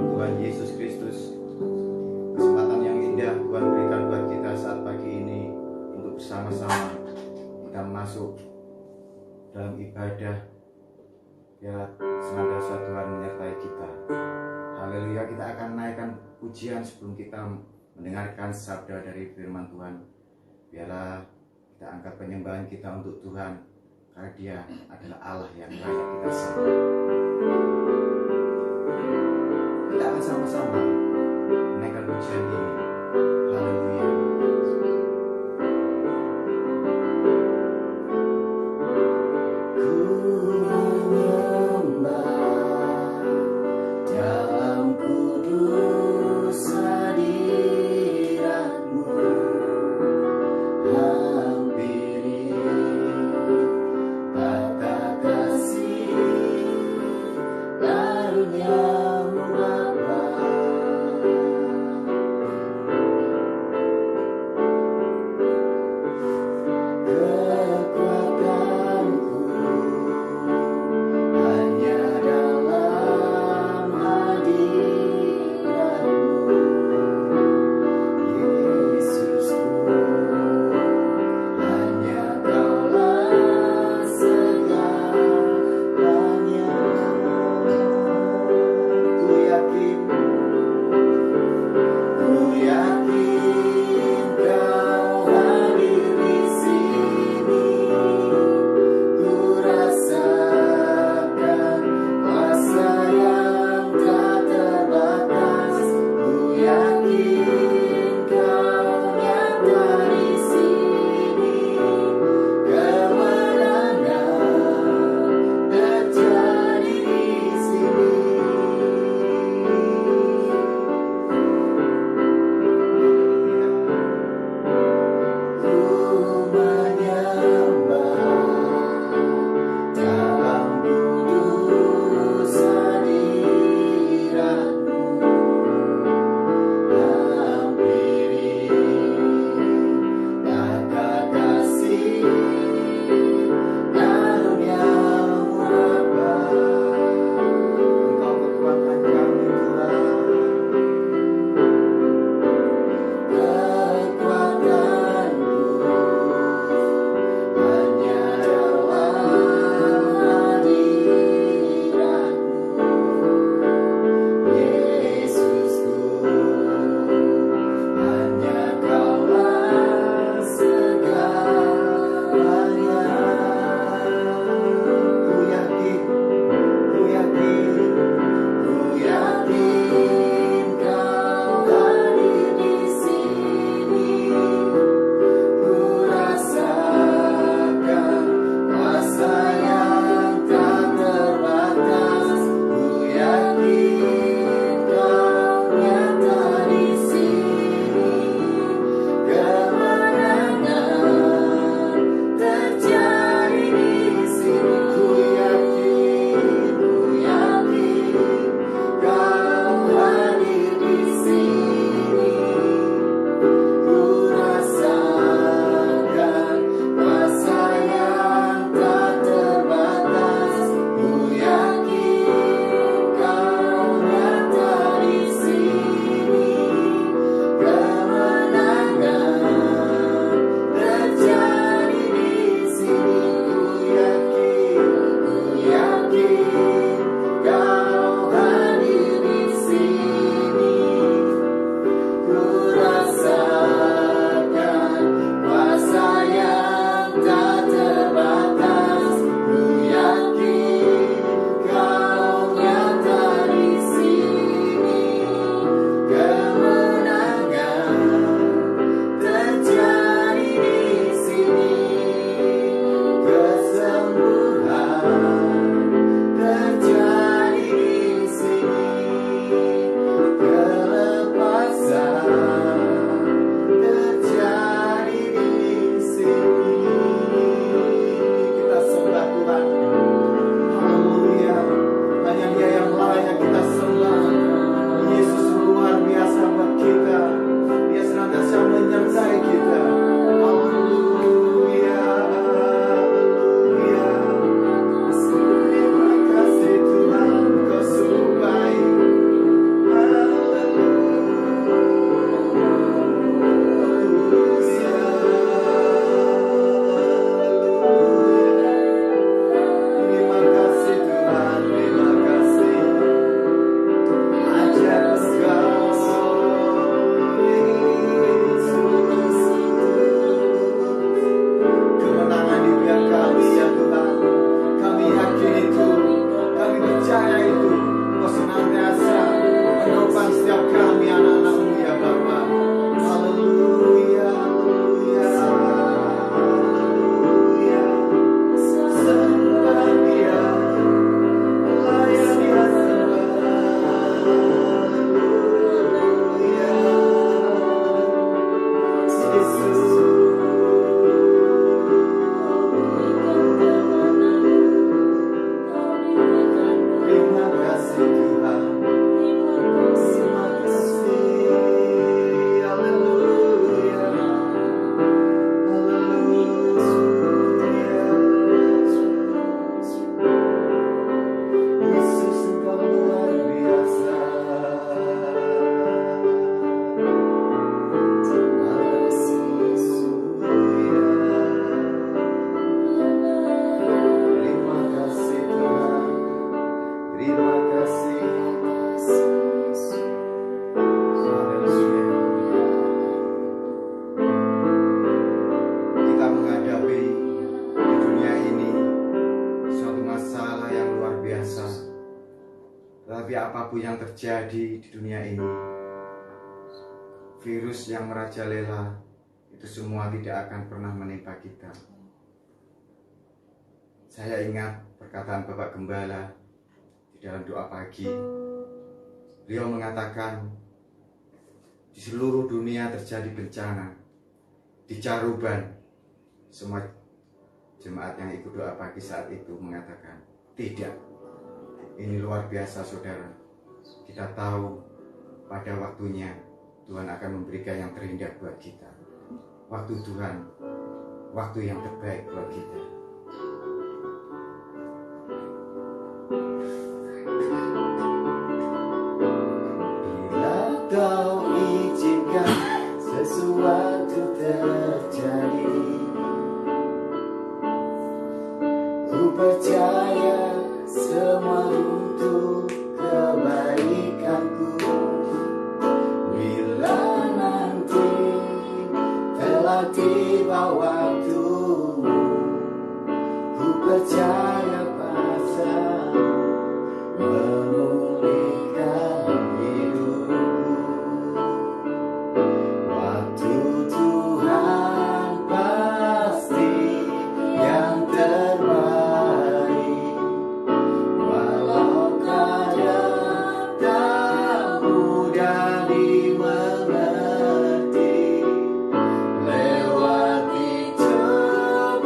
Tuhan Yesus Kristus, kesempatan yang indah Tuhan berikan buat kita saat pagi ini untuk bersama-sama kita masuk dalam ibadah. Ya, senantiasa Tuhan menyertai kita. Haleluya, kita akan naikkan pujian sebelum kita mendengarkan sabda dari firman Tuhan. Biarlah kita angkat penyembahan kita untuk Tuhan, karena Dia adalah Allah yang layak kita sembah. Kita akan sama-sama menaikkan pujian ini. Haleluya. terjadi di dunia ini, virus yang merajalela, itu semua tidak akan pernah menimpa kita. Saya ingat perkataan Bapak Gembala di dalam doa pagi. Beliau mengatakan, di seluruh dunia terjadi bencana. Di Caruban, semua jemaat yang ikut doa pagi saat itu mengatakan, tidak, ini luar biasa saudara. Kita tahu pada waktunya Tuhan akan memberikan yang terindah buat kita. Waktu Tuhan, waktu yang terbaik buat kita. Bila Kau izinkan sesuatu terjadi, ku percaya semua untuk kebaikanku. Bila nanti telah tiba waktumu, ku percaya padamu memulihkan hidupku. Waktu Tuhan pasti yang terbaik, walau kadang tak mudah dimengerti. Lewati cobaan,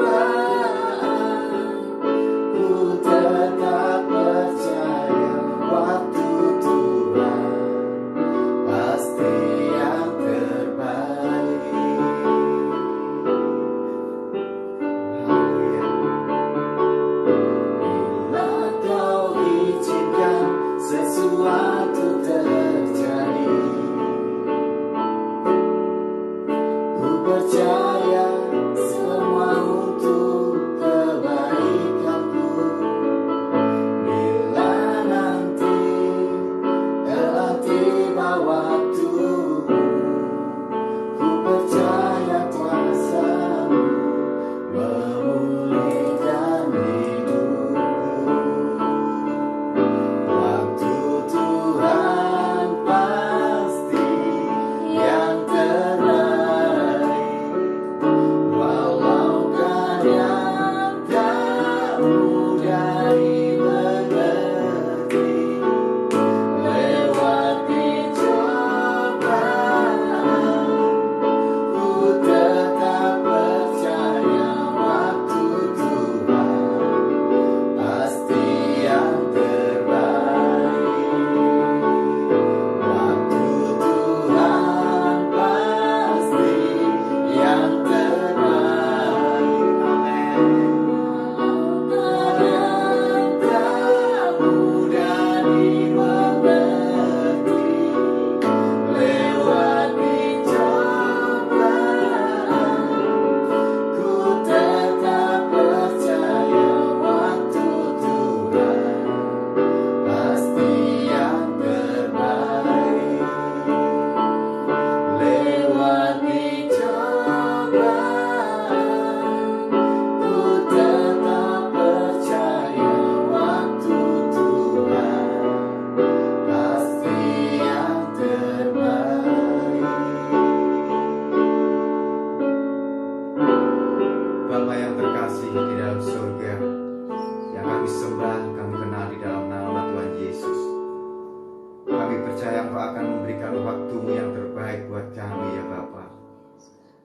ku tetap percaya waktu Tuhan pasti yang terbaik. Haleluya. Bila Kau izinkan sesuatu terjadi, ku percaya semua untuk kebaikanku. Bila nanti telah tiba waktumu, ku percaya kuasa-Mu memulihkan hidupku. Waktu Tuhan pasti yang terbaik, walau kadang tak mudah dimengerti. Lewati cobaan, ku tetap percaya waktu Tuhan pasti yang terbaik. Waktu Tuhan pasti yang terbaik. Amin. Kadang tak mudah dimengerti. Lewati cobaan, ku tetap percaya waktu Tuhan pasti yang terbaik. Lewati cobaan, ku tetap percaya waktu Tuhan pasti yang terbaik. Bapa yang terkasih di dalam surga, yang kami sembah, kami kenal di dalam nama Tuhan Yesus. Kami percaya Engkau akan memberikan waktu-Mu yang terbaik buat kami ya Bapa.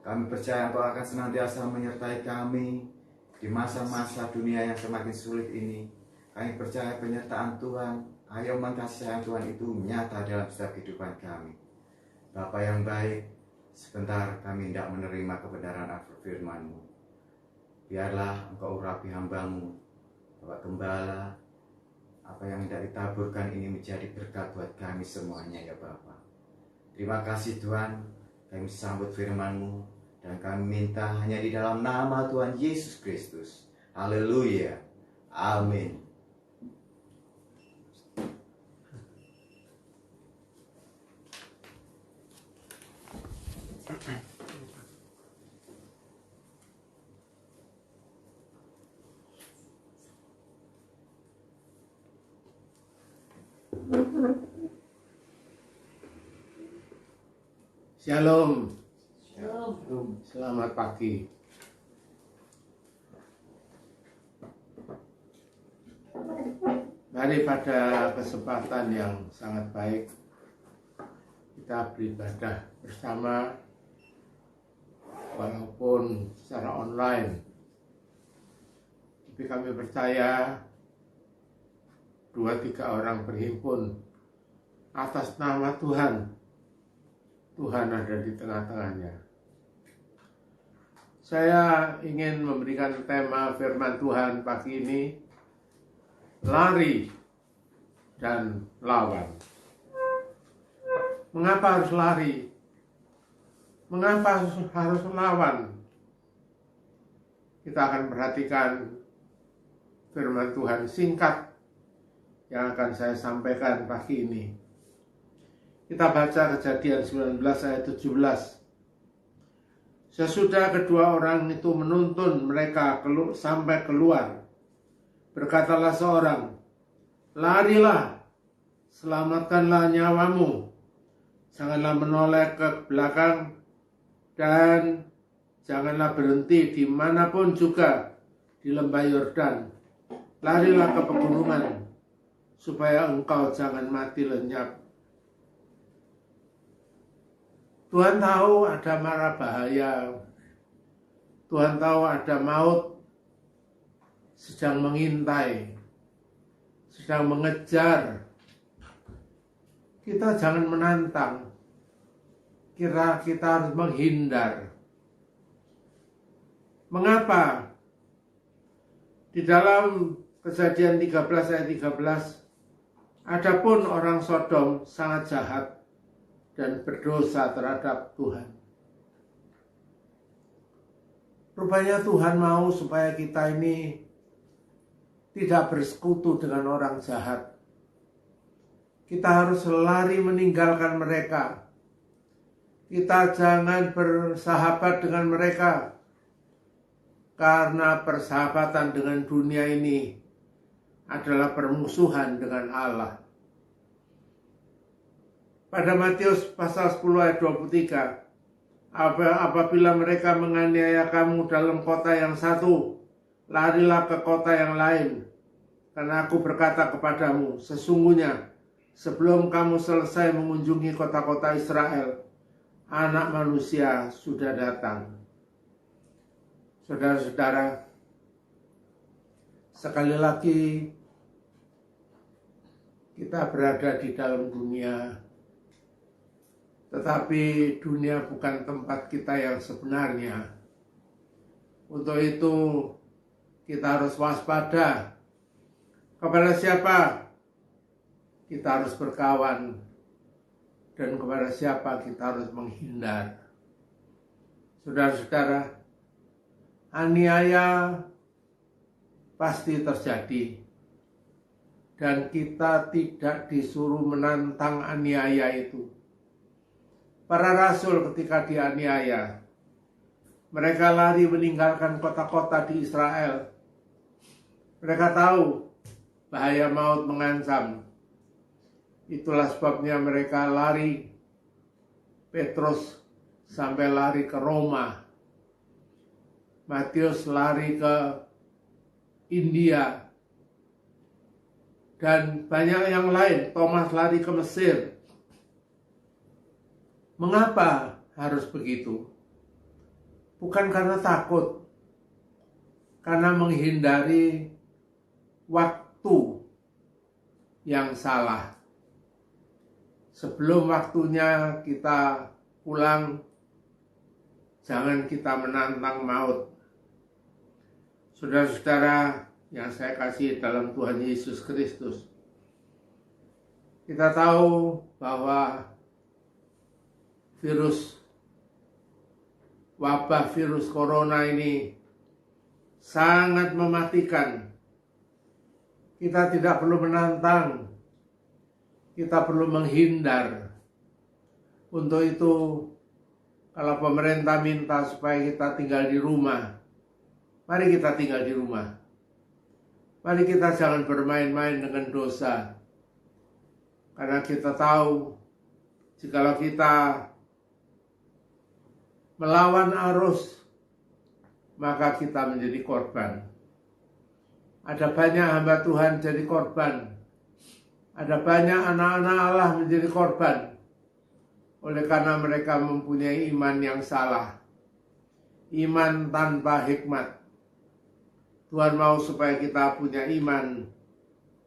Kami percaya Engkau akan senantiasa menyertai kami di masa-masa dunia yang semakin sulit ini. Kami percaya penyertaan Tuhan, ayuman kasih sayang Tuhan itu nyata dalam setiap kehidupan kami. Bapa yang baik, sebentar kami hendak menerima kebenaran firman-Mu. Biarlah Engkau urapi hamba-Mu, Bapak Gembala, apa yang hendak ditaburkan ini menjadi berkat buat kami semuanya ya Bapa. Terima kasih Tuhan, kami sambut firman-Mu dan kami minta hanya di dalam nama Tuhan Yesus Kristus. Haleluya. Amin. Shalom, Shalom. selamat pagi. Mari pada kesempatan yang sangat baik kita beribadah bersama walaupun secara online. Tapi kami percaya 2-3 orang berhimpun atas nama Tuhan. Tuhan ada di tengah-tengahnya. Saya ingin memberikan tema firman Tuhan pagi ini, lari dan lawan. Mengapa harus lari? Mengapa harus lawan? Kita akan perhatikan firman Tuhan singkat yang akan saya sampaikan pagi ini. Kita baca Kejadian 19 ayat 17. Sesudah kedua orang itu menuntun mereka sampai keluar, berkatalah seorang, larilah, selamatkanlah nyawamu, janganlah menoleh ke belakang, dan janganlah berhenti dimanapun juga di lembah Yordan. Larilah ke pegunungan, supaya engkau jangan mati lenyap. Tuhan tahu ada mara bahaya. Tuhan tahu ada maut sedang mengintai, sedang mengejar. Kita jangan menantang. Kita harus menghindar. Mengapa? Di dalam Kejadian 13 ayat 13, adapun orang Sodom sangat jahat dan berdosa terhadap Tuhan. Rupanya Tuhan mau supaya kita ini tidak bersekutu dengan orang jahat. Kita harus lari meninggalkan mereka. Kita jangan bersahabat dengan mereka, karena persahabatan dengan dunia ini adalah permusuhan dengan Allah. Pada Matius pasal 10 ayat 23, apabila mereka menganiaya kamu dalam kota yang satu, larilah ke kota yang lain. Karena aku berkata kepadamu, sesungguhnya sebelum kamu selesai mengunjungi kota-kota Israel, Anak Manusia sudah datang. Saudara-saudara, sekali lagi kita berada di dalam dunia, tetapi dunia bukan tempat kita yang sebenarnya. Untuk itu kita harus waspada. Kepada siapa kita harus berkawan, dan kepada siapa kita harus menghindar. Saudara-saudara, aniaya pasti terjadi, dan kita tidak disuruh menantang aniaya itu. Para rasul ketika dianiaya, mereka lari meninggalkan kota-kota di Israel. Mereka tahu bahaya maut mengancam. Itulah sebabnya mereka lari. Petrus sampai lari ke Roma. Matius lari ke India. Dan banyak yang lain. Thomas lari ke Mesir. Mengapa harus begitu? Bukan karena takut, karena menghindari waktu yang salah. Sebelum waktunya kita pulang, jangan kita menantang maut. Saudara-saudara yang saya kasih dalam Tuhan Yesus Kristus, kita tahu bahwa wabah virus corona ini sangat mematikan. Kita tidak perlu menantang, kita perlu menghindar. Untuk itu, kalau pemerintah minta supaya kita tinggal di rumah, mari kita tinggal di rumah. Mari kita jangan bermain-main dengan dosa. Karena kita tahu, jikalau kita melawan arus, maka kita menjadi korban. Ada banyak hamba Tuhan jadi korban. Ada banyak anak-anak Allah menjadi korban. Oleh karena mereka mempunyai iman yang salah. Iman tanpa hikmat. Tuhan mau supaya kita punya iman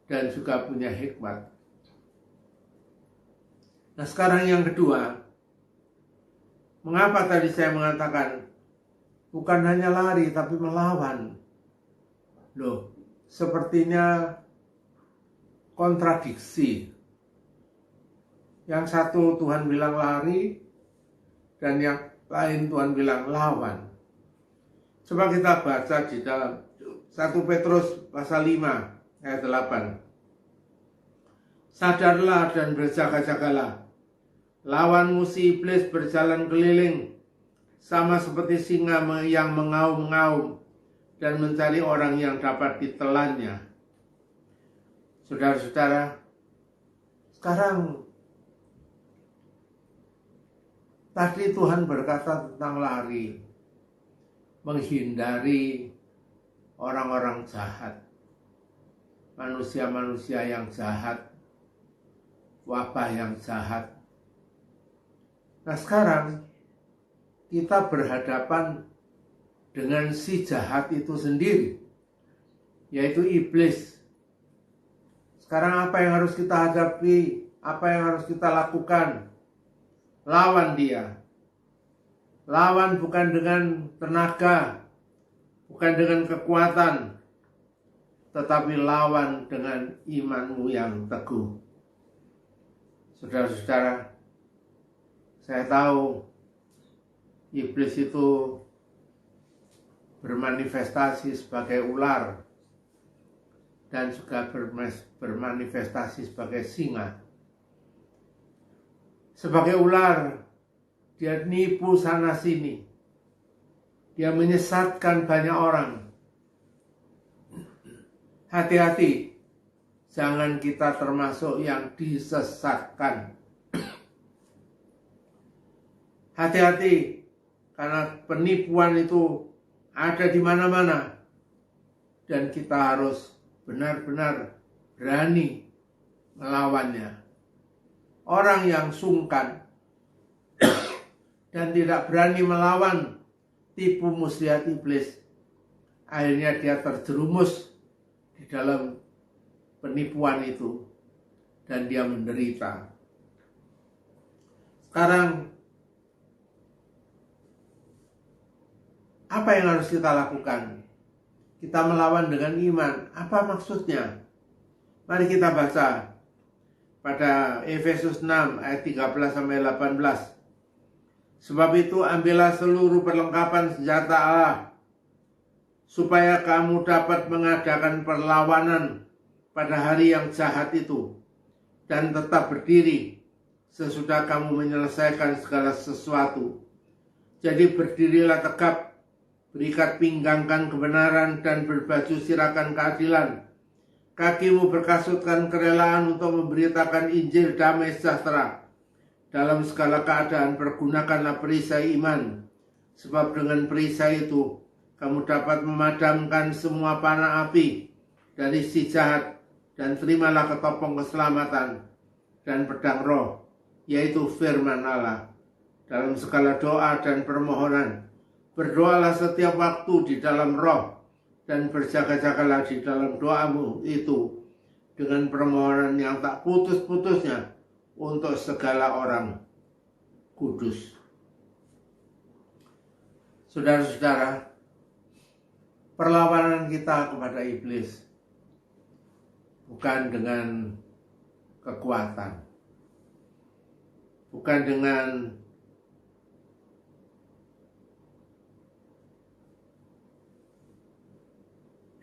dan juga punya hikmat. Nah, sekarang yang kedua, mengapa tadi saya mengatakan bukan hanya lari tapi melawan? Loh, sepertinya kontradiksi. Yang satu Tuhan bilang lari dan yang lain Tuhan bilang lawan. Coba kita baca di dalam 1 Petrus pasal 5 ayat 8. Sadarlah dan berjaga-jagalah. Lawanmu si iblis berjalan keliling, sama seperti singa yang mengaum-ngaum dan mencari orang yang dapat ditelannya. Saudara-saudara, sekarang tadi Tuhan berkata tentang lari, menghindari orang-orang jahat, manusia-manusia yang jahat, wabah yang jahat. Nah, sekarang kita berhadapan dengan si jahat itu sendiri, yaitu iblis. Sekarang apa yang harus kita hadapi? Apa yang harus kita lakukan? Lawan dia. Lawan bukan dengan tenaga, bukan dengan kekuatan, tetapi lawan dengan imanmu yang teguh. Saudara-saudara, saya tahu iblis itu bermanifestasi sebagai ular dan juga bermanifestasi sebagai singa. Sebagai ular, dia nipu sana sini. Dia menyesatkan banyak orang. Hati-hati, jangan kita termasuk yang disesatkan. Hati-hati, karena penipuan itu ada di mana-mana. Dan kita harus benar-benar berani melawannya. Orang yang sungkan dan tidak berani melawan tipu muslihat iblis, akhirnya dia terjerumus di dalam penipuan itu dan dia menderita. Sekarang, apa yang harus kita lakukan? Kita melawan dengan iman. Apa maksudnya? Mari kita baca pada Efesus 6 ayat 13-18. Sebab itu ambillah seluruh perlengkapan senjata Allah, supaya kamu dapat mengadakan perlawanan pada hari yang jahat itu, dan tetap berdiri sesudah kamu menyelesaikan segala sesuatu. Jadi berdirilah tegap, berikat pinggangkan kebenaran dan berbaju sirakan keadilan. Kakimu berkasutkan kerelaan untuk memberitakan Injil damai sejahtera. Dalam segala keadaan pergunakanlah perisai iman, sebab dengan perisai itu kamu dapat memadamkan semua panah api dari si jahat, dan terimalah ketopong keselamatan dan pedang roh, yaitu firman Allah. Dalam segala doa dan permohonan, berdoalah setiap waktu di dalam roh, dan berjaga-jagalah di dalam doamu itu dengan permohonan yang tak putus-putusnya untuk segala orang kudus. Saudara-saudara, perlawanan kita kepada iblis bukan dengan kekuatan, bukan dengan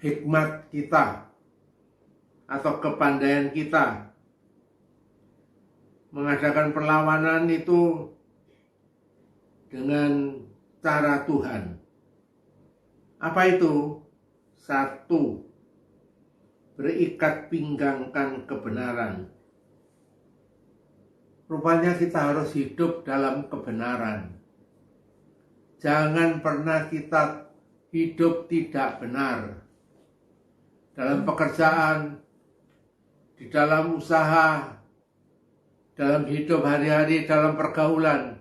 hikmat kita atau kepandaian kita. Mengadakan perlawanan itu dengan cara Tuhan. Apa itu? 1, berikat pinggangkan kebenaran. Rupanya kita harus hidup dalam kebenaran. Jangan pernah kita hidup tidak benar. Dalam pekerjaan, di dalam usaha, dalam hidup hari-hari, dalam pergaulan,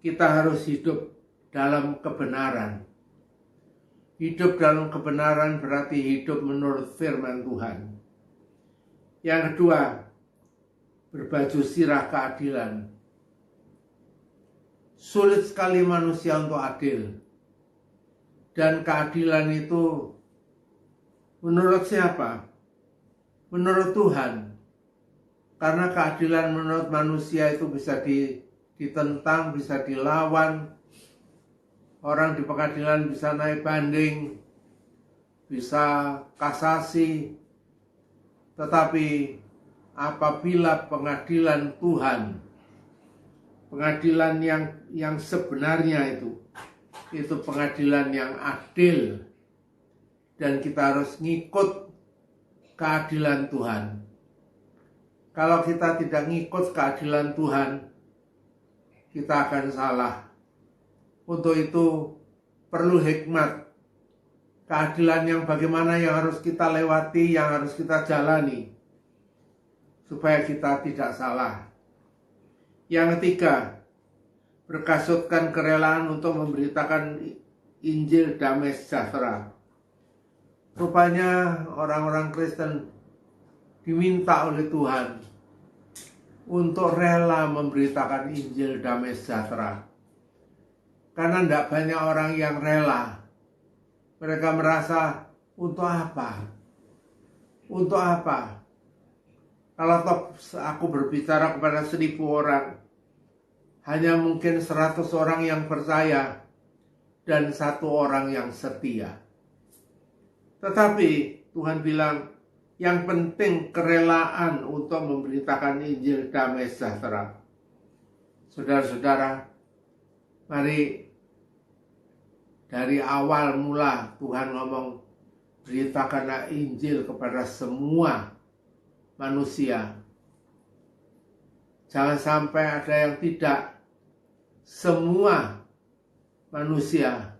kita harus hidup dalam kebenaran. Hidup dalam kebenaran berarti hidup menurut firman Tuhan. Yang kedua, berbaju sirah keadilan. Sulit sekali manusia untuk adil. Dan keadilan itu menurut siapa? Menurut Tuhan. Karena keadilan menurut manusia itu bisa ditentang, bisa dilawan. Orang di pengadilan bisa naik banding, bisa kasasi. Tetapi apabila pengadilan Tuhan, pengadilan yang sebenarnya itu pengadilan yang adil, dan kita harus ngikut keadilan Tuhan. Kalau kita tidak ngikut keadilan Tuhan, kita akan salah. Untuk itu perlu hikmat. Keadilan yang bagaimana yang harus kita lewati, yang harus kita jalani, supaya kita tidak salah. Yang ketiga, berkasutkan kerelaan untuk memberitakan Injil damai sejahtera. Rupanya orang-orang Kristen diminta oleh Tuhan untuk rela memberitakan Injil damai sejahtera. Karena tidak banyak orang yang rela. Mereka merasa, untuk apa? Untuk apa? Kalau aku berbicara kepada 1.000 orang, hanya mungkin 100 orang yang percaya dan 1 orang yang setia. Tetapi Tuhan bilang, yang penting kerelaan untuk memberitakan Injil damai sejahtera. Saudara-saudara, mari dari awal mula Tuhan ngomong, beritakanlah Injil kepada semua manusia. Jangan sampai ada yang tidak. Semua manusia.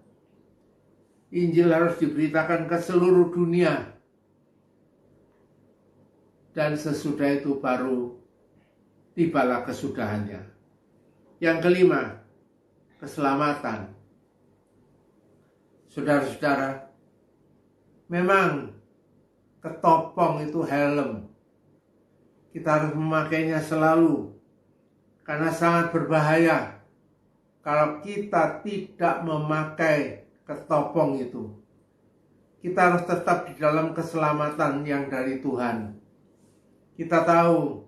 Injil harus diberitakan ke seluruh dunia. Dan sesudah itu baru tibalah kesudahannya. Yang kelima, keselamatan. Saudara-saudara, memang ketopong itu helm. Kita harus memakainya selalu. Karena sangat berbahaya kalau kita tidak memakai ketopong itu. Kita harus tetap di dalam keselamatan yang dari Tuhan. Kita tahu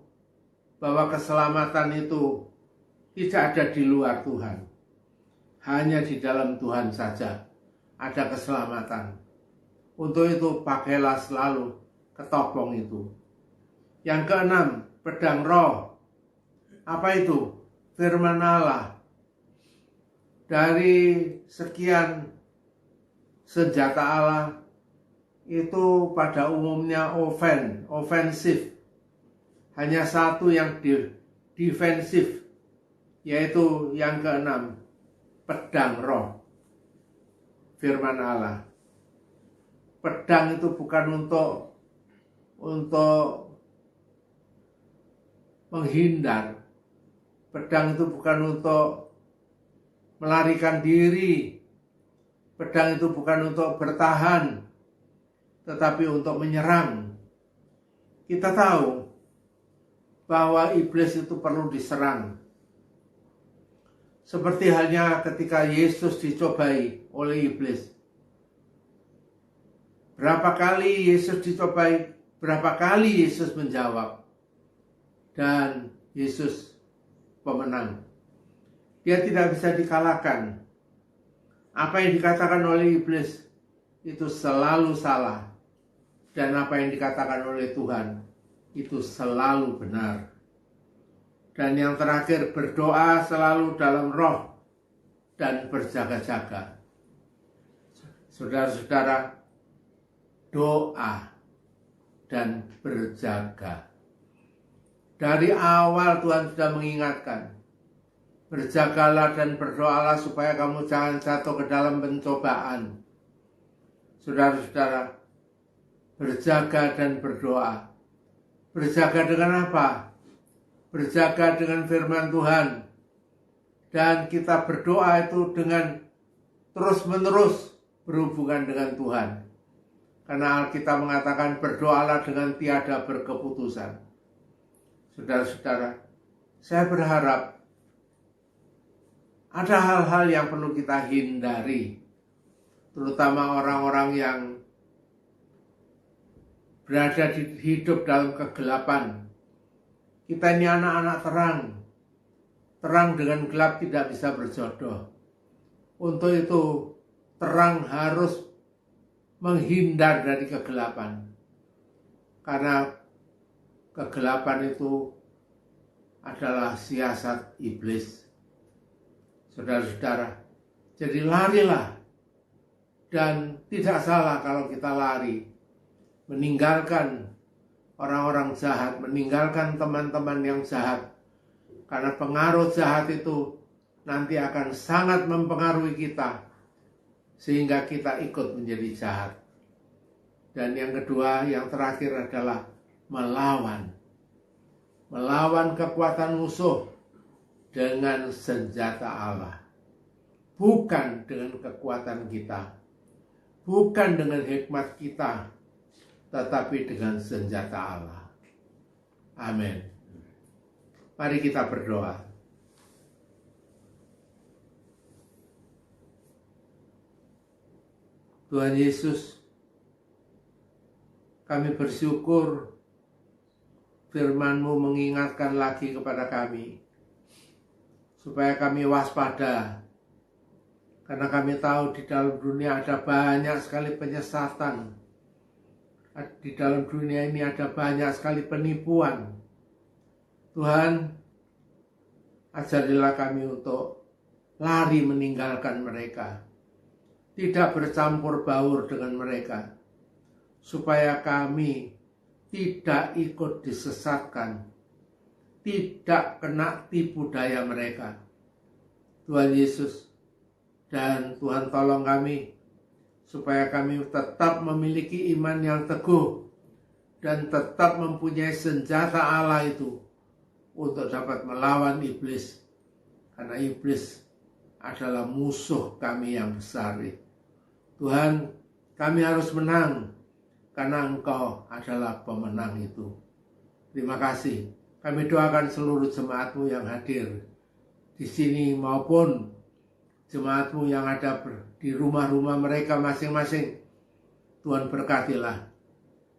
bahwa keselamatan itu tidak ada di luar Tuhan. Hanya di dalam Tuhan saja ada keselamatan. Untuk itu pakailah selalu ketopong itu. Yang keenam, pedang roh. Apa itu? Firman Allah. Dari sekian senjata Allah, itu pada umumnya ofensif. Hanya satu yang defensif, yaitu yang keenam, pedang roh. Firman Allah. Pedang itu bukan untuk menghindar. Pedang itu bukan untuk melarikan diri. Pedang itu bukan untuk bertahan, tetapi untuk menyerang. Kita tahu bahwa iblis itu perlu diserang. Seperti halnya ketika Yesus dicobai oleh iblis. Berapa kali Yesus dicobai, berapa kali Yesus menjawab. Dan Yesus pemenang. Dia tidak bisa dikalahkan. Apa yang dikatakan oleh iblis itu selalu salah. Dan apa yang dikatakan oleh Tuhan itu selalu benar. Dan yang terakhir, berdoa selalu dalam roh dan berjaga-jaga. Saudara-saudara, doa dan berjaga. Dari awal Tuhan sudah mengingatkan, Berjagalah dan berdoalah supaya kamu jangan jatuh ke dalam pencobaan. Saudara-saudara, berjaga dan berdoa. Berjaga dengan apa? Berjaga dengan firman Tuhan. Dan kita berdoa itu dengan terus-menerus berhubungan dengan Tuhan. Karena Alkitab mengatakan berdoalah dengan tiada berkeputusan. Saudara-saudara, saya berharap ada hal-hal yang perlu kita hindari, terutama orang-orang yang berada di hidup dalam kegelapan. Kita ini anak-anak terang. Terang dengan gelap tidak bisa berjodoh. Untuk itu, terang harus menghindar dari kegelapan. Karena kegelapan itu adalah siasat iblis. Saudara-saudara, jadi larilah. Dan tidak salah kalau kita lari. Meninggalkan orang-orang jahat, meninggalkan teman-teman yang jahat. Karena pengaruh jahat itu nanti akan sangat mempengaruhi kita. Sehingga kita ikut menjadi jahat. Dan yang kedua, yang terakhir adalah melawan. Melawan kekuatan musuh dengan senjata Allah. Bukan dengan kekuatan kita. Bukan dengan hikmat kita. Tetapi dengan senjata Allah. Amin. Mari kita berdoa. Tuhan Yesus, kami bersyukur firman-Mu mengingatkan lagi kepada kami supaya kami waspada, karena kami tahu di dalam dunia ada banyak sekali penyesatan, di dalam dunia ini ada banyak sekali penipuan. Tuhan, ajarilah kami untuk lari meninggalkan mereka, tidak bercampur baur dengan mereka, supaya kami tidak ikut disesatkan, tidak kena tipu daya mereka. Tuhan Yesus, dan Tuhan tolong kami, supaya kami tetap memiliki iman yang teguh, dan tetap mempunyai senjata Allah itu, untuk dapat melawan iblis. Karena iblis adalah musuh kami yang besar. Tuhan, kami harus menang, karena Engkau adalah pemenang itu. Terima kasih. Kami doakan seluruh jemaat-Mu yang hadir di sini maupun jemaat-Mu yang ada di rumah-rumah mereka masing-masing. Tuhan berkatilah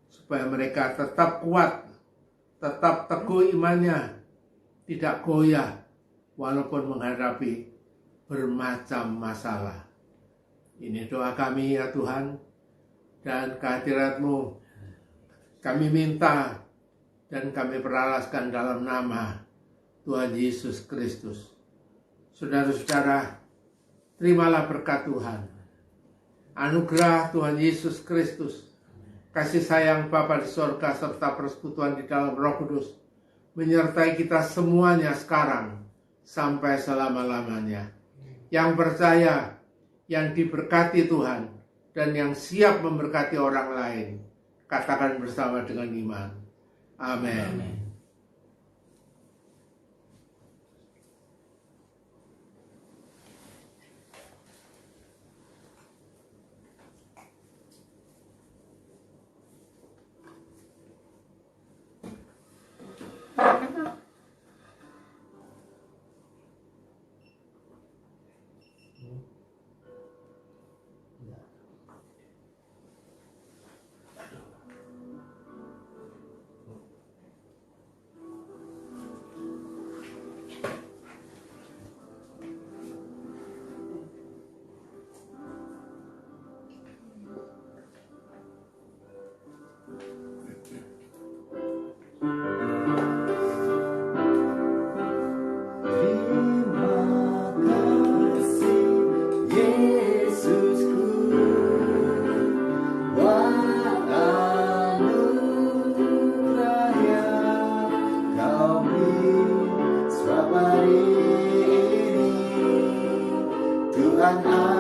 supaya mereka tetap kuat, tetap teguh imannya, tidak goyah walaupun menghadapi bermacam masalah. Ini doa kami ya Tuhan, dan kehadirat-Mu kami minta dan kami peralaskan dalam nama Tuhan Yesus Kristus. Saudara-saudara, terimalah berkat Tuhan, anugerah Tuhan Yesus Kristus, kasih sayang Bapa di sorga serta persekutuan di dalam Roh Kudus menyertai kita semuanya sekarang sampai selama-lamanya. Yang percaya, yang diberkati Tuhan, dan yang siap memberkati orang lain, katakan bersama dengan iman. Amin. Tuhan